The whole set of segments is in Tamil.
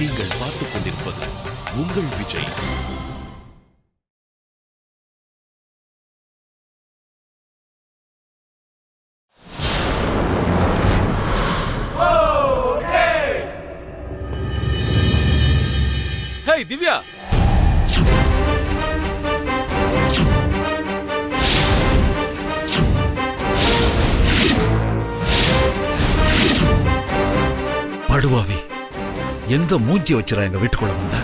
நீங்கள் பார்த்துக் கொண்டிருப்பது உங்கள் விஜய். ஹேய் திவ்யா, படுவாவி, எந்த மூஞ்சி வச்சுறா எங்க வீட்டுக்குள்ள வந்த?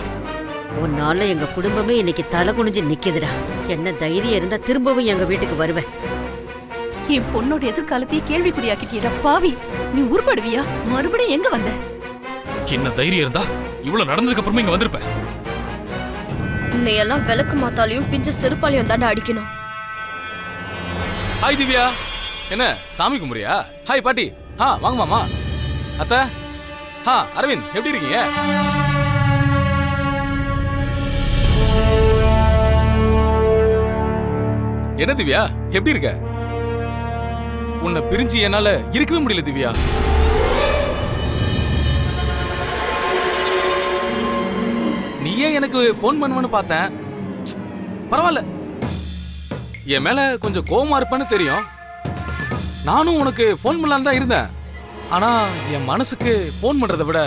உன்னால எங்க குடும்பமே இன்னைக்கு தலை குனிஞ்சு நிக்குதுடா. என்ன தைரியம் இருந்தா திரும்பவும் எங்க வீட்டுக்கு வருவேன். என் பொண்ணோட எதிர்காலத்தையே கேள்விக்குறியாக்கிட்டியடா பாவி. நீ உருப்படுவியா? மறுபடியும் எங்க வந்த? என்ன தைரியம் இருந்தா இவ்வளவு நடந்ததுக்கு அப்புறமா இங்க வந்திருப்பேன். உன்னையெல்லாம் விளக்கு மாத்தாலையும் பிஞ்ச செருப்பாலையும் தாண்டா அடிக்கணும். ஹாய் திவ்யா, என்ன சாமி கும்பிடுறியா? ஹாய் பாட்டி, வாங்க மாமா. அத்தை, அரவிந்த், எப்படி இருக்கீங்க? என்ன திவ்யா, எப்படி இருக்க? உன்னை பிரிஞ்சு என்னால இருக்கவே முடியல திவ்யா. நீயே எனக்கு போன் பண்ணுவேன்னு பார்த்தேன். பரவாயில்ல, என் மேல கொஞ்சம் கோவமா இருப்பேன்னு தெரியும். நானும் உனக்கு போன் பண்ணலான்னு தான் இருந்தேன். ஆனா என் மனசுக்கு போன் பண்றதை விட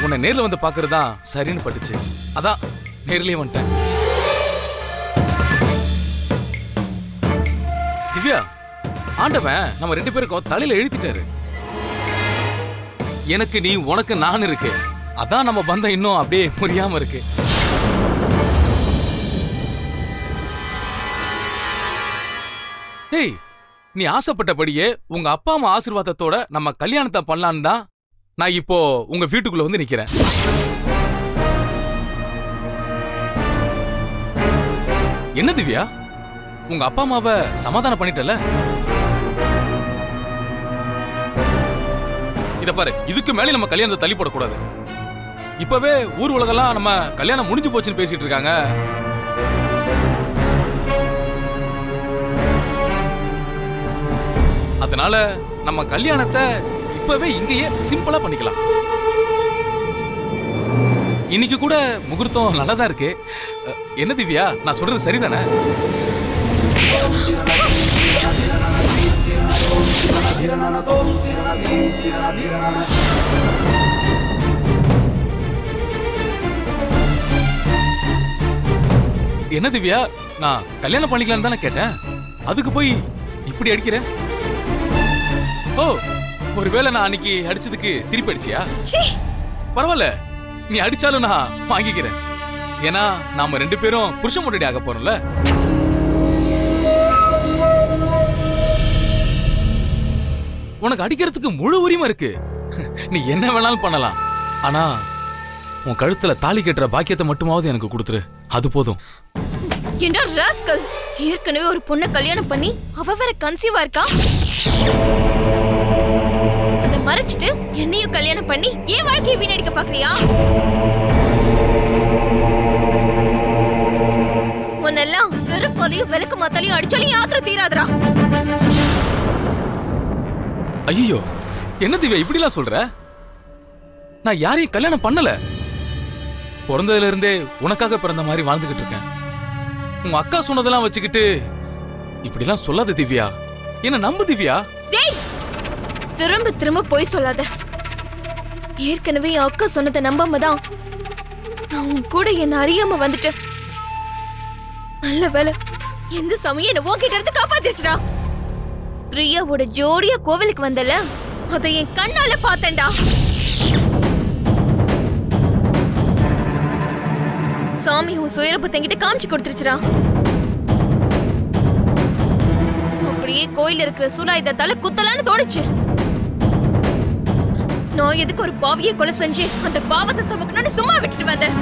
உன்னை நேர்ல வந்து பாக்குறது தான் சரின்னு பட்டுச்சு. அதான் நேர்லயே வந்துட்டேன். திவ்யா, ஆண்டவன் நம்ம 2 பேருக்கும் தலையில எழுதிட்டாரு. எனக்கு நீ, உனக்கு நான் இருக்கு. அதான் நம்ம பந்தம் இன்னும் அப்படியே புரியாம இருக்கு. டேய், நீ ஆசைப்பட்டபடியே உங்க அப்பா அம்மா ஆசீர்வாதத்தோட நம்ம கல்யாணத்தை பண்ணலான்னு தான் நான் இப்போ உங்க வீட்டுக்குள்ள வந்து நிக்கிறேன். என்ன திவ்யா, உங்க அப்பா அம்மாவை சமாதானம் பண்ணிட்டல? இத பாரு, இதுக்கு மேலே நம்ம கல்யாணத்தை தள்ளி போடக்கூடாது. இப்பவே ஊர் உலகெல்லாம் நம்ம கல்யாணம் முடிஞ்சு போச்சுன்னு பேசிட்டு இருக்காங்க. அதனால நம்ம கல்யாணத்தை இப்பவே இங்கேயே சிம்பிளா பண்ணிக்கலாம். இன்னைக்கு கூட முகூர்த்தம் நல்லதா இருக்கு. என்ன திவ்யா, நான் சொல்றது சரிதானே? என்ன திவ்யா, நான் கல்யாணம் பண்ணிக்கலான்னு தானே கேட்டேன். அதுக்கு போய் இப்படி அடிக்கிற? ஓ, ஒருவேளை நான் அன்னைக்கு அடிச்சதுக்கு திருப்பி அடிச்சியா? பரவாயில்ல, நீ அடிச்சாலும் நான் வாங்கிக்கிறேன். ஏன்னா நாம 2 பேரும் புருஷன் பொண்டாட்டி ஆக போறோம்ல. உனக்கு அடிக்கிறதுக்கு முழு உரிமை இருக்கு. நீ என்ன வேணாலும் பண்ணலாம். ஆனா உன் கழுத்துல தாலி கட்டுற பாக்கியத்தை மட்டுமாவது எனக்கு கொடுத்துரு, அது போதும். என்ன ராஸ்கல், ஏற்கனவே ஒரு பொண்ணை கல்யாணம் பண்ணி அவ வேற கன்சீவா இருக்கா. அதை மறைச்சிட்டு என்னையும் கல்யாணம் பண்ணி என் வாழ்க்கையை வீணடிக்க பாக்குறியா? உன்னெல்லாம் செருப்பாலையும் விளக்கு மாத்தாலையும் அடிச்சாலையும் யாத்திரை தீராதுரா. ஐயோ, என்ன திவ்யா இப்படிலாம் சொல்ற? நான் யாரையும் கல்யாணம் பண்ணல. பிறந்ததுல இருந்தே உனக்காக பிறந்த மாதிரி வாழ்ந்துகிட்டு இருக்கேன். உங்க அக்கா சொன்னதெல்லாம் வச்சுக்கிட்டு இப்படிலாம் சொல்லாத திவ்யா. என்ன நம்பு திவ்யா. டேய், திரும்ப திரும்ப போய் சொல்லாத. ஏற்கனவே என் அக்கா சொன்னதை நம்பாம தான் நான் உன் கூட என்ன அறியாம வந்துட்டேன். நல்ல வேலை, எந்த சமயம் என்ன உன்கிட்ட இருந்து காப்பாத்திருச்சுடா. பிரியாவோட ஜோடியா கோவிலுக்கு வந்தல, அதை என் கண்ணால பார்த்தேன்டா. சாமி உன் சுயரூபத்தை என்கிட்ட காமிச்சு கொடுத்துருச்சுடா. அப்படியே கோயில இருக்கிற சூலாயுதத்தால குத்தலான்னு தோணுச்சு. நான் எதுக்கு ஒரு பாவியை கொலை செஞ்சு அந்த பாவத்தை சுமக்கணும்னு சும்மா விட்டுட்டு வந்தேன்.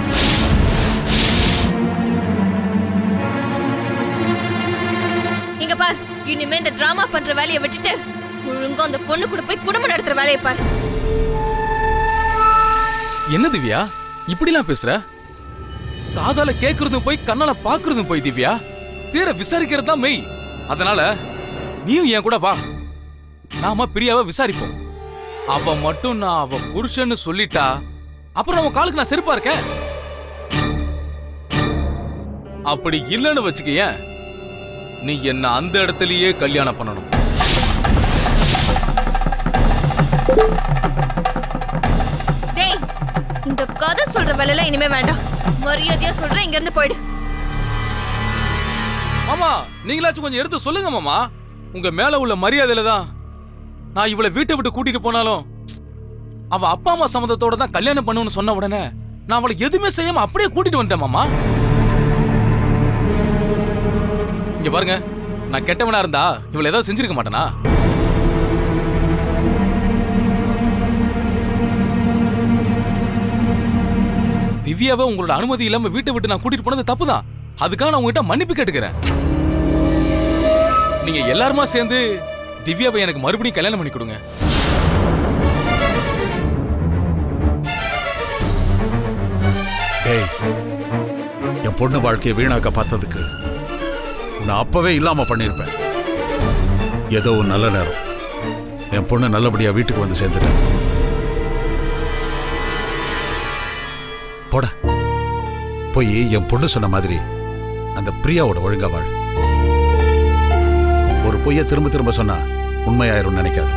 இங்க பார், இனிமே இந்த டிராமா பண்ற வேலையை விட்டுட்டு ஒழுங்கா அந்த பொண்ணு கூட போய் குடும்பம் நடத்துற வேலையை பாரு. என்ன திவ்யா இப்படிலாம் பேசுற? காதால கேக்குறதும் போய் கண்ணால பாக்குறதும் போய் திவ்யா. தீர விசாரிக்கிறது தான் மெய். அதனால நீயும் என் கூட வா, நாம பிரியாவை விசாரிப்போம். அவ மட்டும் நான் அவ புருஷன்னு சொல்லிட்டா அப்புறம் உன் காலுக்கு நான் செருப்பா இருக்கேன்? அப்படி இல்லைன்னு வச்சுக்கேன், நீ என்ன அந்த இடத்துலயே கல்யாணம் பண்ணணும். டேய், இந்த கதை சொல்ற வேலையில இனிமே வேண்டாம். மரியாதையா சொல்றேன், இங்க இருந்து போயிடு. மாமா, நீங்களாச்சும் கொஞ்சம் எடுத்து சொல்லுங்க மாமா. உங்க மேல உள்ள மரியாதையில தான் நான் இவளை வீட்டை விட்டு கூட்டிட்டு போனாலும் அவ அப்பா அம்மா சம்மதத்தோட தான் கல்யாணம் பண்ணுன்னு சொன்ன உடனே நான் அவளை எதுவுமே செய்யாம அப்படியே கூட்டிட்டு வந்துட்டேன் மாமா. இங்க பாருங்க, நான் கெட்டவனா இருந்தா இவளை ஏதாவது செஞ்சிருக்க மாட்டேனா? திவ்யாவை உங்களோட அனுமதி இல்லாம வீட்டை விட்டு நான் கூட்டிட்டு போனது தப்புதான். அதுக்காக நான் உங்ககிட்ட மன்னிப்பு கேட்டுக்கிறேன். நீங்க எல்லாருமா சேர்ந்து திவ்யாவை எனக்கு மறுபடியும் கல்யாணம் பண்ணி கொடுங்க. டேய், என் பொண்ணு வாழ்க்கையை வீணாக்க பார்த்ததுக்கு உன்னை அப்பவே இல்லாம பண்ணிருப்பேன். ஏதோ ஒரு நல்ல நேரம் என் பொண்ணு நல்லபடியா வீட்டுக்கு வந்து சேர்ந்துட்டேன். போட போய் என் பொண்ணு சொன்ன மாதிரி அந்த பிரியாவோட ஒழுங்கா வாழ். ஒரு பொய்ய திரும்ப திரும்ப சொன்னா உண்மையாயிரும் நினைக்காது.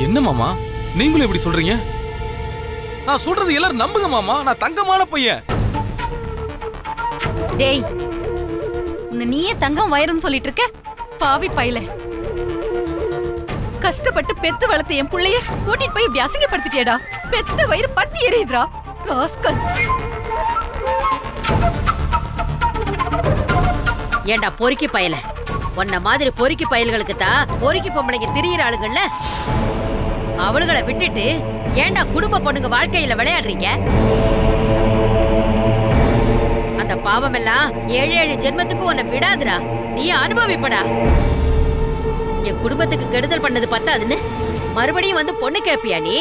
என்ன மாமா நீங்களும் எப்படி சொல்றீங்க? நான் சொல்றது எல்லாரும் நம்புங்க மாமா, நான் தங்கமான பையன். டேய், நீயே தங்கம் வயரும் சொல்லிட்டு இருக்க பாவி பையல. கஷ்டப்பட்டு பெத்து வளர்த்த என் புள்ளைய கூட்டிட்டு போய் இப்படி அசிங்கப்படுத்திட்டேடா. பெத்த வயிறு பத்தி எரியுதுடா ராஸ்கல். ஏண்டா பொறுக்கி பயல, உன்ன மாதிரி பொறுக்கி பயல்களுக்கு தான் பொறுக்கி பொம்பளைங்க திரியிற ஆளுங்கள்ல. அவளுகளை விட்டுட்டு ஏண்டா குடும்ப பொண்ணுங்க வாழ்க்கையில விளையாடுறீங்க? அந்த பாவம் எல்லாம் 7 ஜென்மத்துக்கு உன்னை விடாதுடா. நீ அனுபவிப்படா. என் குடும்பத்துக்கு கெடுதல் பண்ணது பத்தாதுன்னு மறுபடியும் வந்து பொண்ணு கேப்பியா நீ?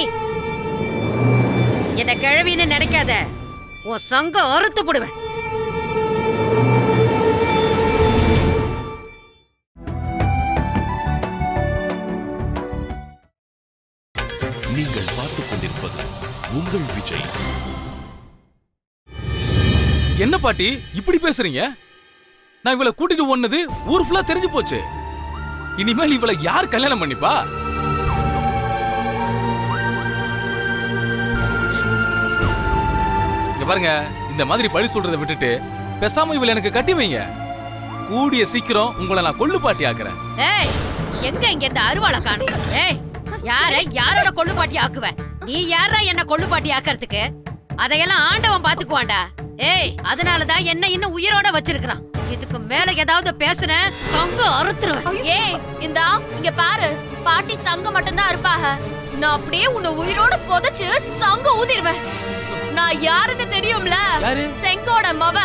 என்ன கிழவின்னு நினைக்காத, உன் சங்கம் அறுத்து போடுவேன். நீங்கள் பார்த்துக் கொண்டிருப்பது உங்கள் விஜய். என்ன பாட்டி இப்படி பேசுறீங்க? நான் இவளை கூட்டிட்டு ஓடுனது ஊர் ஃபுல்லா தெரிஞ்சு போச்சு. இனிமேல் இவளை யார் கல்யாணம் பண்ணிப்பா? இங்க பாருங்க, இந்த மாதிரி பழி சொல்றதை விட்டுட்டு பேசாம இவளை எனக்கு கட்டி வைங்க. கூடிய சீக்கிரம் உங்களை நான் கொள்ளு பாட்டி ஆக்குறேன். ஏய், எங்க இங்க இந்த அருவாளை காணு? ஏய், யாரோட கொள்ளு பாட்டி ஆக்குவ? நீ யாரா என்ன கொள்ளு பாட்டி ஆக்கிறதுக்கு? அதையெல்லாம் ஆண்டவன் பாத்துக்குவான்டா. ஏய், அதனாலதான் என்ன இன்னும் உயிரோட வச்சிருக்கான். இதுக்கு மேல ஏதாவது பேசுன சங்கம் அறுத்துருவேன். ஏய், இங்க பாரு, பாட்டி சங்கம் மட்டும்தான் இருப்பாக. நான் அப்படியே உன்னை உயிரோட புதைச்சு சங்கம் ஊதிடுவேன். நான் யாருன்னு தெரியும்ல? செங்கோட மவ.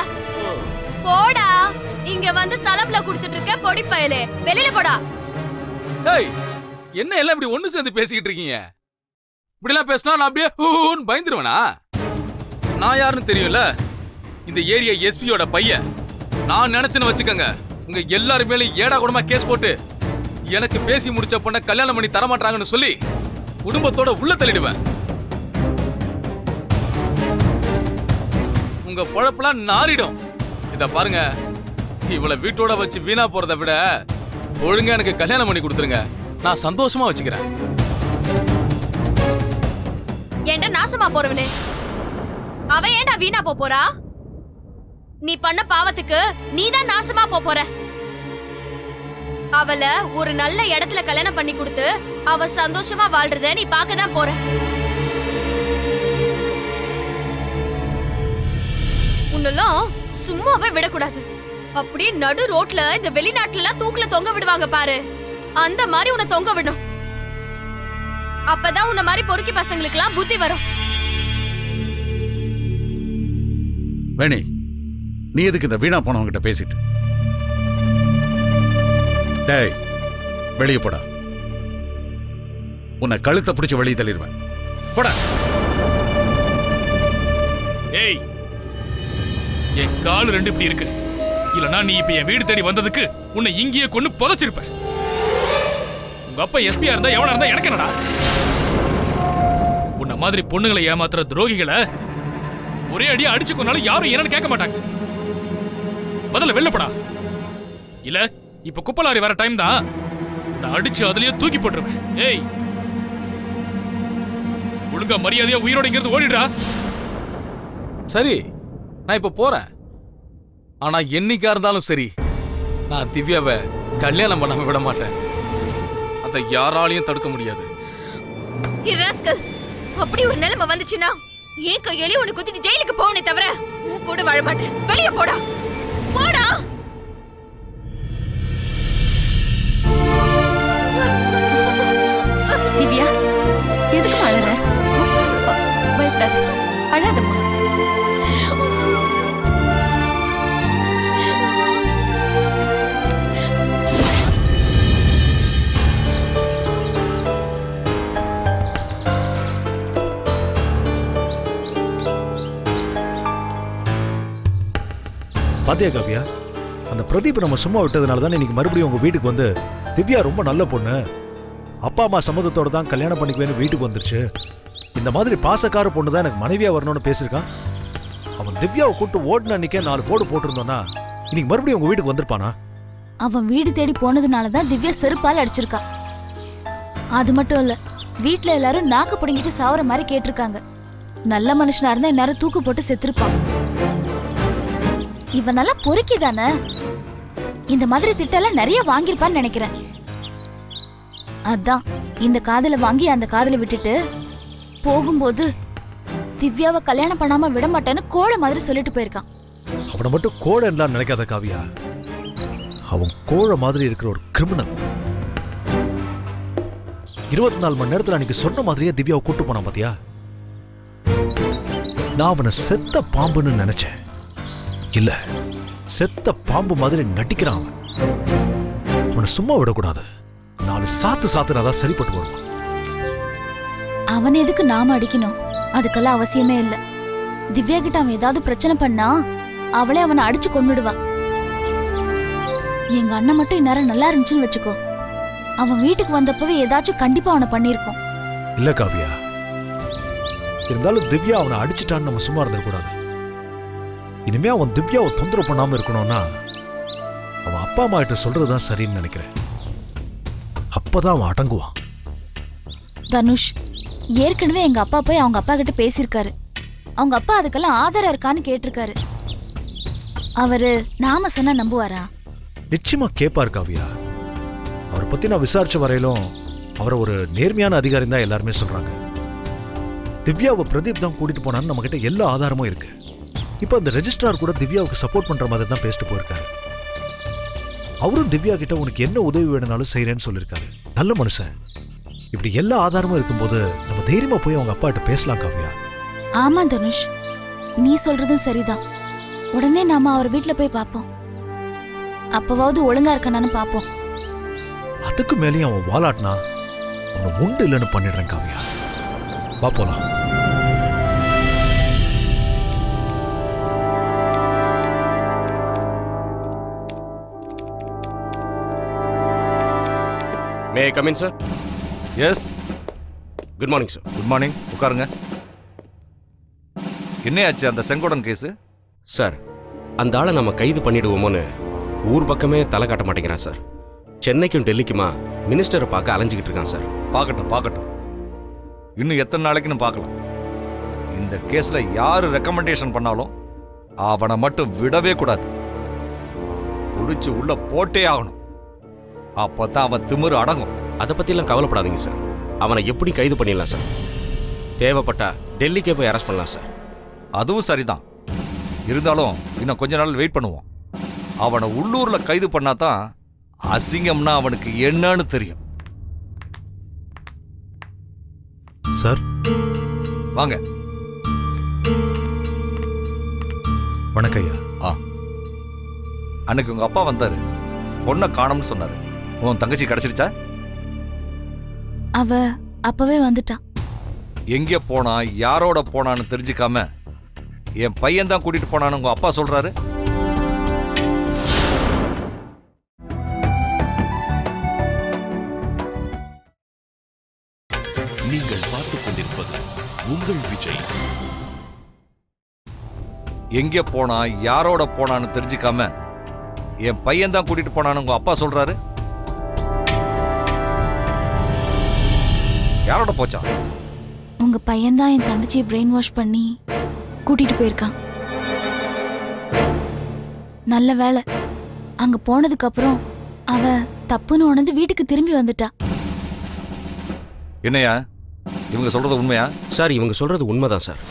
போடா, இங்க வந்து சலப்ல குடுத்துட்டு இருக்க பொடி பயலே, வெளியில போடா. ஏய், என்ன எல்லாம் இப்படி ஒண்ணு சேர்ந்து பேசிக்கிட்டு இருக்கீங்க? இப்படி எல்லாம் பேசினா நான் அப்படியே பயந்துருவேனா? நான் யாருன்னு தெரியும்ல? இந்த ஏரியா எஸ்பியோட பையன். நான் நினைச்சுன்னு வச்சுக்கங்க, உங்க எல்லாரும் மேலே ஏடா கூடமா கேஸ் போட்டு எனக்கு பேசி முடிச்ச பொண்ண கல்யாணம் பண்ணி தரமாட்டாங்கன்னு சொல்லி குடும்பத்தோட உள்ள தள்ளிடுவேன். உங்க பொழப்பெல்லாம் நாரிடும். இத பாருங்க, இவளை வீட்டோட வச்சு வீணா போறதை விட ஒழுங்கா எனக்கு கல்யாணம் பண்ணி கொடுத்துருங்க. நான் சந்தோஷமா வச்சுக்கிறேன். ஏன்டா நாசமா போறவனே, அவ ஏன்டா வீணா போறா? நீ பண்ண பாவத்துக்கு நீதான் நாசமா போற. அவளை ஒரு நல்ல இடத்துல கல்யாணம் பண்ணி கொடுத்து அவ சந்தோஷமா வாழ்றத நீ பார்க்கதான் போற. உன்னெல்லாம் சும்மாவே விடக்கூடாது. அப்படியே நடு ரோட்ல இந்த வெளிநாட்டுல எல்லாம் தூக்குல தொங்க விடுவாங்க பாரு, அந்த மாதிரி உன்னை தொங்க விடணும். அப்பதான் உன்ன மாதிரி பொறுக்கி பசங்களுக்கு எல்லாம் புத்தி வரும். வேணி, நீ எதுக்கு இந்த வீணா போனவங்கிட்ட பேசிட்டு? டேய், வெளியே போடா. உன்னை கழுத்தை பிடிச்சு வெளியே தள்ளிடுவேன். போடா. ஏய், என் காலு ரெண்டு இப்படி இருக்கு. இல்லனா நீ இப்ப என் வீடு தேடி வந்ததுக்கு உன்னை இங்கேயே கொண்டு புதைச்சிருப்ப. உங்க அப்பா எஸ்பியா இருந்தா எவனா இருந்தா எனக்கு என்னடா? மாதிரி பொண்ணுங்களை ஏமாத்துற துரோகிகளை ஒரே அடியா அடிச்சு கொண்டாலும் யாரும் என்னன்னு கேட்க மாட்டாங்க. முதல்ல வெள்ளப்படா, இல்ல இப்ப குப்பலாரி வர டைம் தான், நான் அடிச்சு அதுலயே தூக்கி போட்டுருவேன். ஏய், ஒழுங்கா மரியாதையா உயிரோட இங்கிருந்து ஓடிடுறா. சரி, நான் இப்ப போறேன். ஆனா என்னைக்கா இருந்தாலும் சரி, நான் திவ்யாவை கல்யாணம் பண்ணாம விட மாட்டேன். அதை யாராலையும் தடுக்க முடியாது. அப்படி ஒரு நிலைமை வந்துச்சுன்னா ஏன் கையிலே உன்னை குத்திட்டு ஜெயிலுக்கு போவனே தவிர உன் கூட வாழ மாட்டேன். வெளியே போடா, போடா. திவ்யா, எதுக்கு அழற? பயப்படாத, அழாதம்மா. பாத்தியா காவியா, அந்த பிரதீப் நம்ம சும்மா விட்டதுனால தானே இன்னைக்கு மறுபடியும் உங்க வீட்டுக்கு வந்து திவ்யா ரொம்ப நல்ல பொண்ணு, அப்பா அம்மா சம்மதத்தோட தான் கல்யாணம் பண்ணிக்குவேன்னு வீட்டுக்கு வந்துருச்சு, இந்த மாதிரி பாசக்கார பொண்ணு தான் எனக்கு மனைவியா வரணும்னு பேசியிருக்கான். அவன் திவ்யாவை கூட்டு ஓடுன அன்னைக்கே 4 போடு போட்டிருந்தோன்னா இன்னைக்கு மறுபடியும் உங்க வீட்டுக்கு வந்திருப்பானா? அவன் வீடு தேடி போனதுனால தான் திவ்யா செருப்பால் அடிச்சிருக்கா. அது மட்டும் இல்ல, வீட்டுல எல்லாரும் நாக்கு பிடுங்கிட்டு சாவற மாதிரி கேட்டிருக்காங்க. நல்ல மனுஷனா இருந்தா இந்நேரம் தூக்கு போட்டு செத்துருப்பான். இவன் நல்லா பொறுக்கிதானே, இந்த மாதிரி திட்டெல்லாம் நிறைய வாங்கியிருப்பான்னு நினைக்கிறேன். அதான் இந்த காதல வாங்கி அந்த காதல விட்டுட்டு போகும்போது திவ்யாவை கல்யாணம் பண்ணாம விட மாட்டேன்னு கோழை மாதிரி சொல்லிட்டு போயிருக்கான். அவனை மட்டும் கோழைன்னு நினைக்காத காவியா, அவன் கோழை மாதிரி இருக்கிற ஒரு கிரிமினல். 24 மணி நேரத்துல அன்னைக்கு சொன்ன மாதிரியே திவ்யாவை கூட்டு போனான் பாத்தியா? நான் அவனை செத்த பாம்புன்னு நினைச்சேன். இல்ல, செத்த பாம்பு மாதிரி நடிக்கிறான் அவன். அவனை சும்மா விடக்கூடாது, 4 சாத்து சாத்துனாதான் சரிப்பட்டு வருவான். அவன் எதுக்கு நாம அடிக்கணும்? அதுக்கெல்லாம் அவசியமே இல்ல. திவ்யா கிட்ட அவன் ஏதாவது பிரச்சனை பண்ணா அவளே அவனை அடிச்சு கொன்னுடுவா. எங்க அண்ணன் மட்டும் இந்நேரம் நல்லா இருந்துச்சுன்னு வச்சுக்கோ, அவன் வீட்டுக்கு வந்தப்பவே ஏதாச்சும் கண்டிப்பா அவனை பண்ணிருக்கோம். இல்ல காவியா, இருந்தாலும் திவ்யா அவனை அடிச்சுட்டான்னு நம்ம சும்மா இருந்துடக்கூடாது. இனிமே அவன் திவ்யாவை தொந்தரவு பண்ணாம இருக்கணும்னா அவன் அப்பா அம்மா கிட்ட சொல்றதுதான் சரின்னு நினைக்கிறேன். அப்பதான் அவன் அடங்குவான். தனுஷ், ஏற்கனவே எங்க அப்பா போய் அவங்க அப்பா கிட்ட பேசியிருக்காரு. அவங்க அப்பா அதுக்கெல்லாம் ஆதாரம் இருக்கான்னு கேட்டிருக்காரு. அவரு நாம சொன்னா நம்புவாரா? நிச்சயமா கேட்பாரு காவியா. அவரை பத்தி நான் விசாரிச்ச வரையிலும் அவரை ஒரு நேர்மையான அதிகாரி தான் எல்லாருமே சொல்றாங்க. திவ்யாவை பிரதீப் தான் கூட்டிட்டு போனான்னு நம்ம கிட்ட எல்லா ஆதாரமும் இருக்கு. இப்ப அந்த ரெஜிஸ்ட்ரார் கூட திவ்யாவுக்கு சப்போர்ட் பண்ற மாதிரி தான் பேசிட்டு போயிருக்காரு. அவரும் திவ்யா கிட்ட உனக்கு என்ன உதவி வேணும்னாலும் செய்யறேன்னு சொல்லியிருக்காரு. நல்ல மனுஷன். இப்படி எல்லா ஆதாரமும் இருக்கும்போது நம்ம தைரியமா போய் அவங்க அப்பா கிட்ட பேசலாம் காவியா. ஆமா தனுஷ், நீ சொல்றதும் சரிதான். உடனே நாம அவர் வீட்டுல போய் பாப்போம். அப்பவாவது ஒழுங்கா இருக்கானு பாப்போம். அதுக்கு மேலேயும் அவன் வாலாட்டினா அவனை உண்டு இல்லைன்னு பண்ணிடுறேன் காவியா. வா போலாம். May I come in, sir? Yes. Good morning, sir. Good morning. உட்காருங்க. என்னையாச்சு அந்த செங்கோடன் கேஸ்? சார், அந்த ஆளை நம்ம கைது பண்ணிடுவோமோன்னு ஊர் பக்கமே தலை காட்ட மாட்டேங்கிறான் சார். சென்னைக்கும் டெல்லிக்குமா மினிஸ்டரை பார்க்க அலைஞ்சிக்கிட்டு இருக்கான் சார். பார்க்கட்டும். இன்னும் எத்தனை நாளைக்குன்னு பார்க்கலாம். இந்த கேஸ்ல யாரு ரெக்கமெண்டேஷன் பண்ணாலும் அவனை மட்டும் விடவே கூடாது. புடிச்சு உள்ள போட்டே ஆகணும். அப்பதான் அவன் திமிரு அடங்கும். அதை பத்திலாம் கவலைப்படாதீங்க சார். அவனை எப்படி கைது பண்ணிடலாம் சார். தேவைப்பட்டா டெல்லிக்கே போய் அரெஸ்ட் பண்ணலாம் சார். அதுவும் சரிதான். இருந்தாலும் இன்னும் கொஞ்ச நாள் வெயிட் பண்ணுவோம். அவனை உள்ளூர்ல கைது பண்ணாதான் அசிங்கம்னா அவனுக்கு என்னன்னு தெரியும். சார் வாங்க. வணக்கம் ஐயா. அன்னைக்கு உங்க அப்பா வந்தாரு, பொண்ணை காணோம்னு சொன்னாரு. உன் தங்கச்சி கிடைச்சிருச்சா? அவ அப்பவே வந்துட்டான். எங்க போனா, யாரோட போனான்னு தெரிஞ்சுக்காம என் பையன் தான் கூட்டிட்டு போனான்னு உங்க அப்பா சொல்றாரு. நீங்கள் பார்த்துக் கொண்டிருப்பது உங்கள் விஜய். எங்க போனா யாரோட போனான்னு தெரிஞ்சுக்காம என் பையன் தான் கூட்டிட்டு போனான்னு உங்க அப்பா சொல்றாரு. யாரோட போச்சா? உங்க பையன் தான் என் தங்கச்சியை பிரெயின் வாஷ் பண்ணி கூட்டிட்டு போயிருக்கான். நல்ல வேலை, அங்க போனதுக்கு அப்புறம் அவ தப்புன்னு உணர்ந்து வீட்டுக்கு திரும்பி வந்துட்டா. என்னையா இவங்க சொல்றது உண்மையா? சார், இவங்க சொல்றது உண்மைதான் சார்.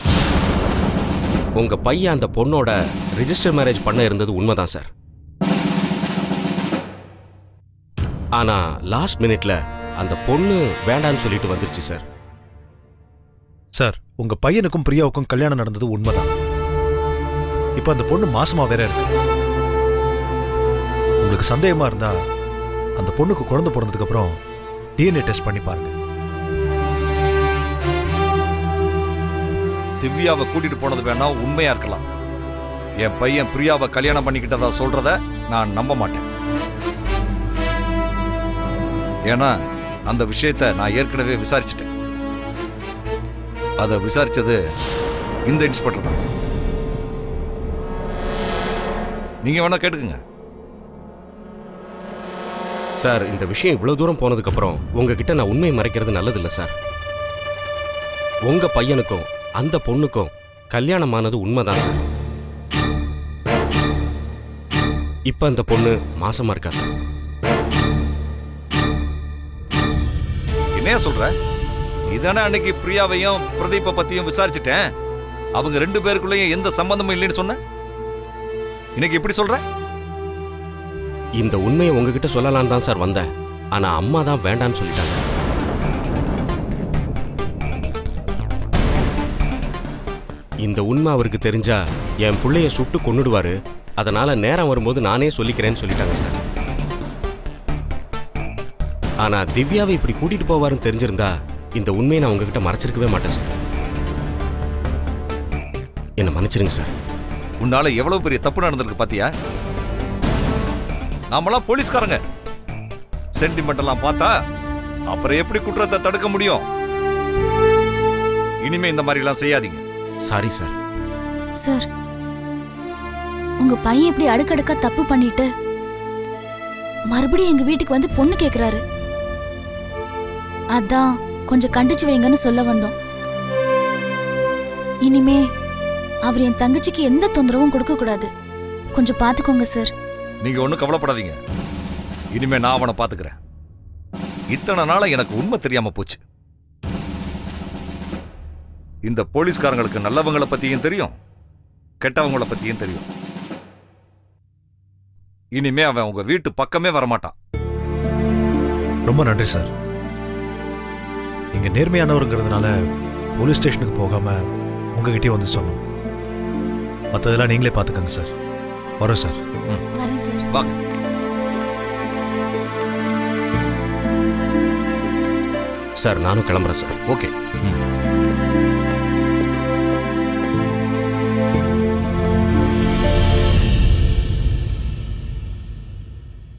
உங்க பையன் அந்த பொண்ணோட ரிஜிஸ்டர் மேரேஜ் பண்ண இருந்தது உண்மைதான் சார். ஆனா லாஸ்ட் மினிட்ல அந்த பொண்ணு வேண்டான்னு சொல்லிட்டு வந்துருச்சு சார். சார், உங்க பையனுக்கும் பிரியாவுக்கும் கல்யாணம் நடந்தது உண்மைதான். இப்ப அந்த பொண்ணு மாசமா வேற இருக்கு. உங்களுக்கு சந்தேகமா இருந்தா அந்த பொண்ணுக்கு குழந்தை பிறந்ததுக்கு அப்புறம் டிஎன்ஏ டெஸ்ட் பண்ணி பாருங்க. திவ்யாவை கூட்டிட்டு போனது வேணா உண்மையா இருக்கலாம். என் பையன் பிரியாவை கல்யாணம் பண்ணிக்கிட்டதா சொல்றத நான் நம்ப மாட்டேன். ஏன்னா அந்த விஷயத்தை நான் ஏற்கனவே விசாரிச்சுட்டேன். அதை விசாரிச்சது இந்த இன்ஸ்பெக்டர் தான். நீங்க வேணா கேட்டுக்குங்க. சார், இந்த விஷயம் இவ்வளவு தூரம் போனதுக்கு அப்புறம் உங்ககிட்ட நான் உண்மையை மறைக்கிறது நல்லதில்லை சார். உங்க பையனுக்கும் அந்த பொண்ணுக்கும் கல்யாணமானது உண்மைதான் சார். இப்ப அந்த பொண்ணு மாசமா இருக்கா சார். என்ன சொல்ற? இதானே அன்னைக்கு பிரியாவையும் பிரதீப்பை பத்தியும் விசாரிச்சுட்டேன். அவங்க 2 பேருக்குள்ளேயும் எந்த சம்பந்தமும் இல்லைன்னு சொன்ன. இன்னைக்கு எப்படி சொல்ற? இந்த உண்மையை உங்ககிட்ட சொல்லலாம் தான் சார் வந்தேன். ஆனா அம்மா தான் வேண்டான்னு சொல்லிட்டாங்க. இந்த உண்மை அவருக்கு தெரிஞ்சா என் பிள்ளைய சுட்டு கொன்னுடுவாரு. அதனால நேரம் வரும்போது நானே சொல்லிக்கிறேன்னு சொல்லிட்டாங்க சார். ஆனா திவ்யாவை இப்படி கூட்டிட்டு போவாருன்னு தெரிஞ்சிருந்தா இந்த உண்மையை நான் உங்ககிட்ட மறைச்சிருக்கவே மாட்டேன் சார். என்ன மன்னிச்சிருங்க சார். உன்னால எவ்வளவு பெரிய தப்பு நடந்திருக்கு பாத்தியா? நாமெல்லாம் போலீஸ்காரங்க. சென்டிமெண்டெல்லாம் பார்த்தா அப்புறம் எப்படி குற்றத்தை தடுக்க முடியும்? இனிமே இந்த மாதிரி எல்லாம் செய்யாதீங்க. Sorry sir. சார், உங்க பையன் இப்படி அடுக்கடுக்கா தப்பு பண்ணிட்டு மறுபடியும் எங்க வீட்டுக்கு வந்து பொண்ணு கேக்குறாரு. அதான் கொஞ்சம் கண்டிச்சு வைங்கன்னு சொல்ல வந்தோம். இனிமே அவர் என் தங்கச்சிக்கு எந்த தொந்தரவும் கொடுக்க கூடாது. கொஞ்சம் பாத்துக்கோங்க சார். நீங்க ஒண்ணும் கவலைப்படாதீங்க. இனிமே நான் அவனை பாத்துக்கிறேன். இத்தனை நாளா எனக்கு உண்மை தெரியாம போச்சு. இந்த போலீஸ்காரங்களுக்கு நல்லவங்களை பத்தியும் தெரியும், கெட்டவங்களை பத்தியும் தெரியும். இனிமே அவன் உங்க வீட்டு பக்கமே வரமாட்டான். ரொம்ப நன்றி சார். இங்க நேர்மையானவருங்கிறதுனால போலீஸ் ஸ்டேஷனுக்கு போகாம உங்ககிட்டயே வந்து சொன்னோம். மற்றதெல்லாம் நீங்களே பார்த்துக்கோங்க சார். வரோம் சார். வரேன் சார். வாங்க. சார், நானும் கிளம்புறேன் சார். ஓகே.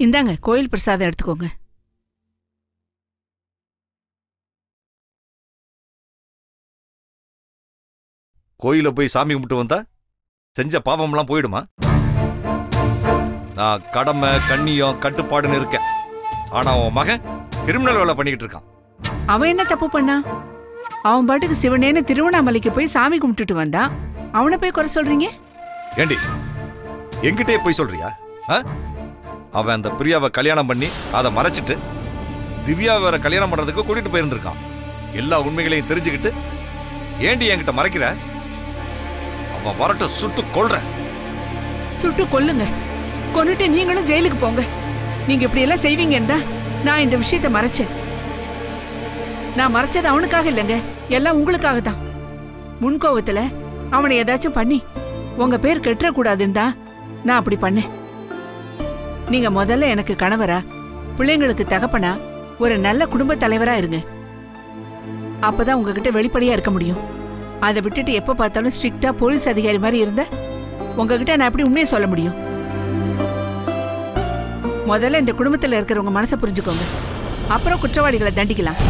இந்தாங்க, கோயில் பிரசாதம் எடுத்துக்கோங்க. கோயில போய் சாமி கும்பிட்டு வந்தா செஞ்ச பாவம்லாம் போயிடுமா? நான் கடமை கண்ணியம் கட்டுப்பாடுன்னு இருக்கேன். ஆனா உன் மகன் கிரிமினல் வேலை பண்ணிக்கிட்டு இருக்கான். அவன் என்ன தப்பு பண்ணா? அவன் பாட்டுக்கு சிவனேன்னு திருவண்ணாமலைக்கு போய் சாமி கும்பிட்டுட்டு வந்தான். அவனை போய் குறை சொல்றீங்க? ஏண்டி என்கிட்டயே போய் சொல்றியா? அவன் அந்த பிரியாவை கல்யாணம் பண்ணி அதை மறைச்சிட்டு திவ்யா வேற கல்யாணம் பண்றதுக்கு கூட்டிட்டு போயிருந்திருக்கான். எல்லா உண்மைகளையும் தெரிஞ்சுக்கிட்டு ஏண்டி என்கிட்ட மறைக்கிற? அவன் வரட்டு சுட்டு கொல்ற. சுட்டு கொல்லுங்க. கொன்னுட்டு நீங்களும் ஜெயிலுக்கு போங்க. நீங்க இப்படி எல்லாம் செய்வீங்கன்னு தான் நான் இந்த விஷயத்தை மறைச்சேன். நான் மறைச்சது அவனுக்காக இல்லைங்க, எல்லாம் உங்களுக்காக தான். முன்கோவத்துல அவனை ஏதாச்சும் பண்ணி உங்க பேர் கெட்டக்கூடாதுன்னு தான் நான் அப்படி பண்ணேன். நீங்க முதல்ல எனக்கு கணவரா, பிள்ளைங்களுக்கு தகப்பனா, ஒரு நல்ல குடும்ப தலைவரா இருங்க. அப்பதான் உங்ககிட்ட வெளிப்படையா இருக்க முடியும். அதை விட்டுட்டு எப்ப பார்த்தாலும் ஸ்ட்ரிக்டா போலீஸ் அதிகாரி மாதிரி இருந்த உங்ககிட்ட நான் எப்படி உண்மையை சொல்ல முடியும்? முதல்ல இந்த குடும்பத்துல இருக்கிறவங்க மனசை புரிஞ்சுக்கோங்க. அப்புறம் குற்றவாளிகளை தண்டிக்கலாம்.